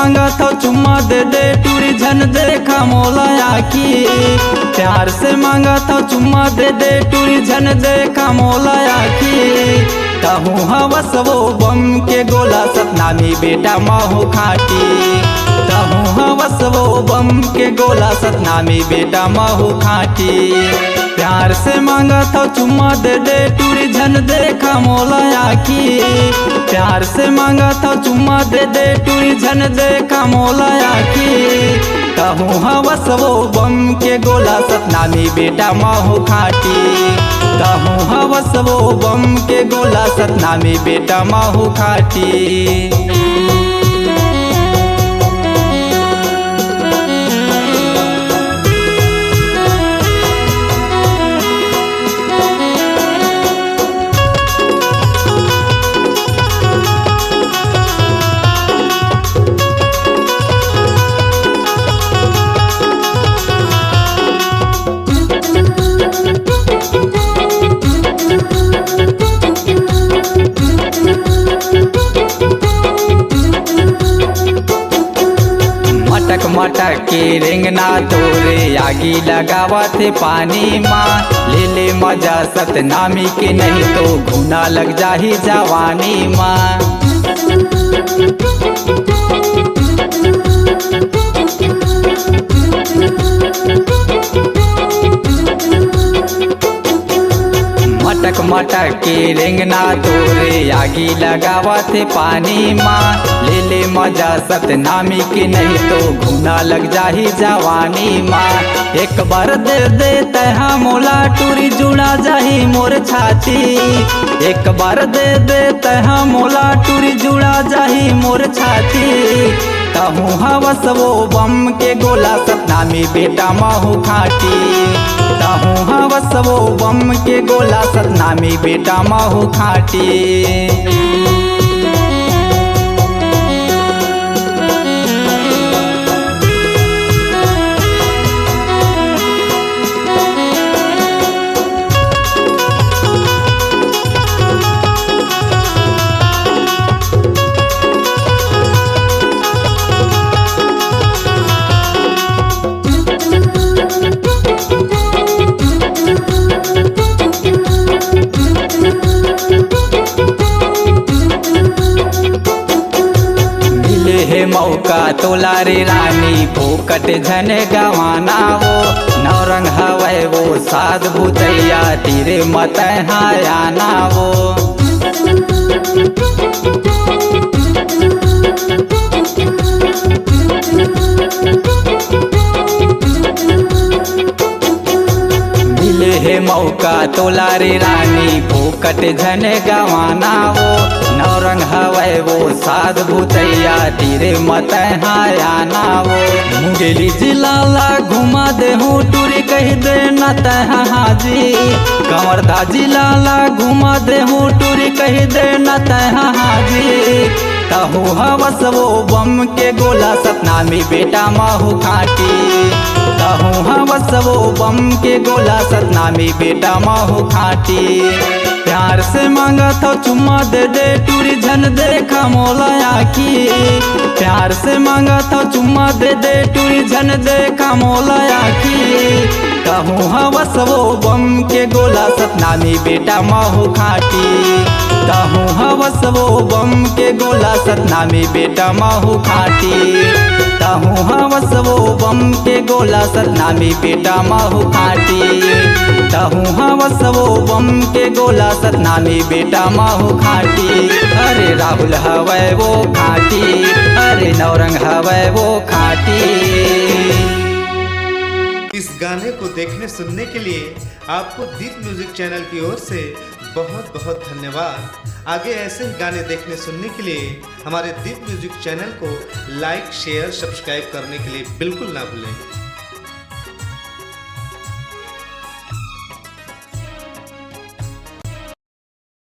मांगत हो चुम्मा दे दे टूरी झन देखा मोला आखी। प्यार से मांगत हो चुम्मा दे दे टूरी झन देखा मोला आखी। कहूँ हवस वो बम के गोला सतनामी बेटा महू खाटी। कहूँ हवस वो बम के गोला सतनामी बेटा महू खाटी। प्यार से मांगत हो चुम्मा दे दे टूरी झन देखा मोला आखी। प्यार से मांगत हो चुम्मा दे दे टूरी झन देखा मोला आखी। कहूँ हवस वो बम के गोला सतनामी बेटा महू खाटी। कहूँ हवस वो बम के गोला सतनामी बेटा महू खाटी। मटक मटक के रेंगना तोरे आगी लगावत पानी माँ। ले ले मजा सतनामी के नहीं तो घुना लग जाही जवानी माँ। मटक मटक के रेंगना तोरे आगी लगावत पानी माँ। ले ले मजा सतनामी के नहीं तो घुना लग जाही जवानी माँ। एक बार दे दे तहा मोला टूरी जुड़ा जाही मोर छाती। एक बार दे दे तहा मोला टूरी जुड़ा जाही मोर छाती। कहूँ हवस वो बम के गोला सतनामी बेटा महू खाटी। कहूँ हवस वो बम के गोला सतनामी बेटा महू खाटी। हे मौका तोला रे रानी फोकट झन गवाना वो। नौरंग हवै वो साध भूतैया तीरे मत हायाना वो। मिले हे मौका तोला रे रानी फोकट झन गवाना वो। नौरंग हवै वो साध भूतैया तीरे मत हायाना वो। मुंगेली जिलाला घुमा दे हूँ टूरी कह दे न तह हाजी। कंवरदा जिलाला घुमा दे हूँ टूरी कह दे न तह हाजी। कहूँ हवस वो बम के गोला सतनामी बेटा महू खाटी। कहूँ हवस वो बम के गोला सतनामी बेटा महू खाटी। प्यार से मांगत हो चुम्मा दे दे टूरी झन देखा मोला आखी। प्यार से मांगत हो चुम्मा दे दे टूरी झन देखा मोला आखी। कहूँ हवस वो बम के गोला सतनामी बेटा महू खाटी। कहूँ हवस वो बम के गोला सतनामी बेटा महू खाटी। कहूँ हवस वो बम के गोला सतनामी बेटा महू खाटी। कहूँ हवस वो बम के गोला सतनामी बेटा महू खाटी। अरे राहुल हवै वो खाटी। अरे नौरंग हवै वो खाटी। इस गाने को देखने सुनने के लिए आपको दीप म्यूजिक चैनल की ओर से बहुत बहुत धन्यवाद। आगे ऐसे ही गाने देखने सुनने के लिए हमारे दीप म्यूजिक चैनल को लाइक शेयर सब्सक्राइब करने के लिए बिल्कुल ना भूलें।